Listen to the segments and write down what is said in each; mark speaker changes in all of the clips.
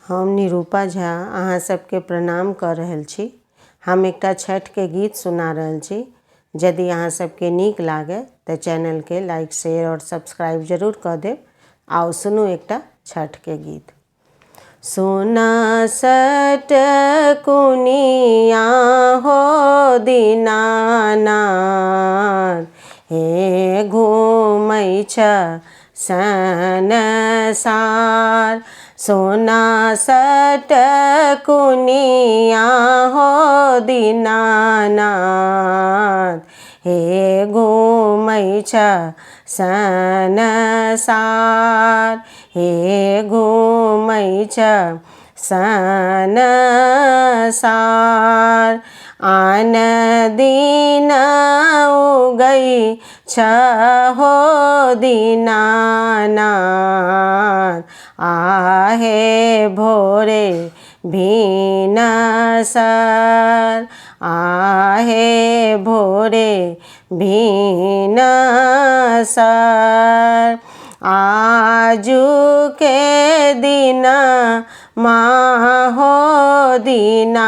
Speaker 1: हम निरूपा झा अहाँ सबके प्रणाम कर रहल छी। हम एकटा छठ के गीत सुना रहल छी। यदि अहाँ सबके नीक लागे तो चैनल के लाइक शेयर और सब्सक्राइब जरूर कर देब। आओ सुनू एकटा छठ के गीत। सोना सट कुनिया हो दीनानाथ, हे घूमै छ संसार। सोना सट कुनिया हो दीनानाथ, हे घूमै छ संसार, हे घूमै छ संसार। आन दिन उगै छ हो दीनानाथ, आहे भोरे भिनसर, आहे भोरे भिनसर। आजु के दिन हो दीनानाथ,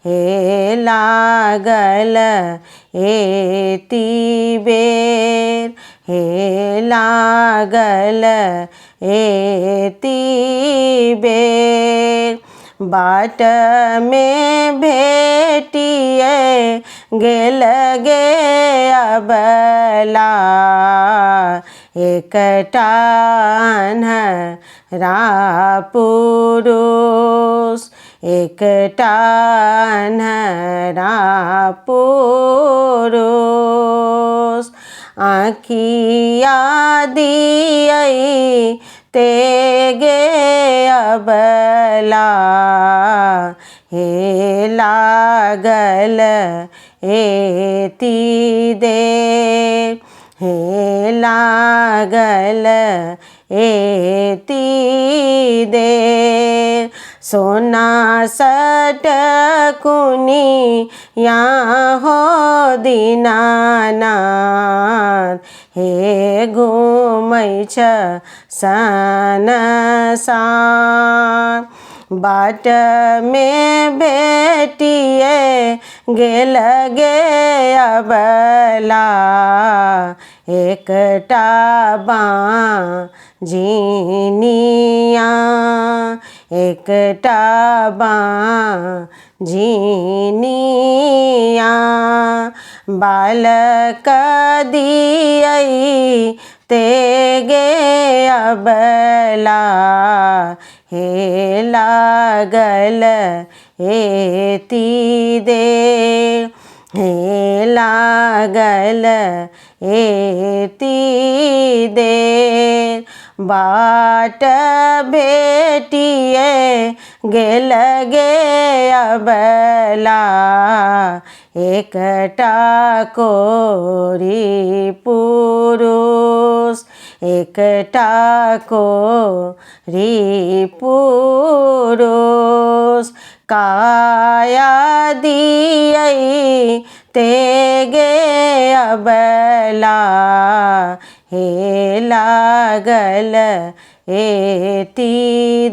Speaker 1: हे लागल एति बेर, हे लागल एति बेर। बाट में भेटिए गेल गे अबला, एकटा अन्हरा पुरुष, एकटा अन्हरा पुरुष। आँखिया दियै ते गे अबला, हे लागल एति देर, हे लागल एति देर। सोना सट कुनिया हो दीनानाथ, हे घूमै छ संसार। बाट में भेटिए गेल गे अबला, एकटा बाँझिनिया, एकटा बाँझिनिया। बालक दियै ते गे अबला, हे लागल एति देर, हे लागल एति देर। बाट भेटिए गेल गे अबला, एकटा कोरी पुरुष, एकटा कोरी पुरुष। काया दियै ते गे अबला, हे लागल एति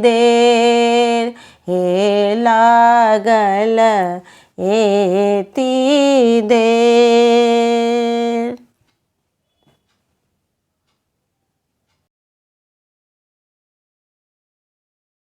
Speaker 1: देर, हे लागल एति देर।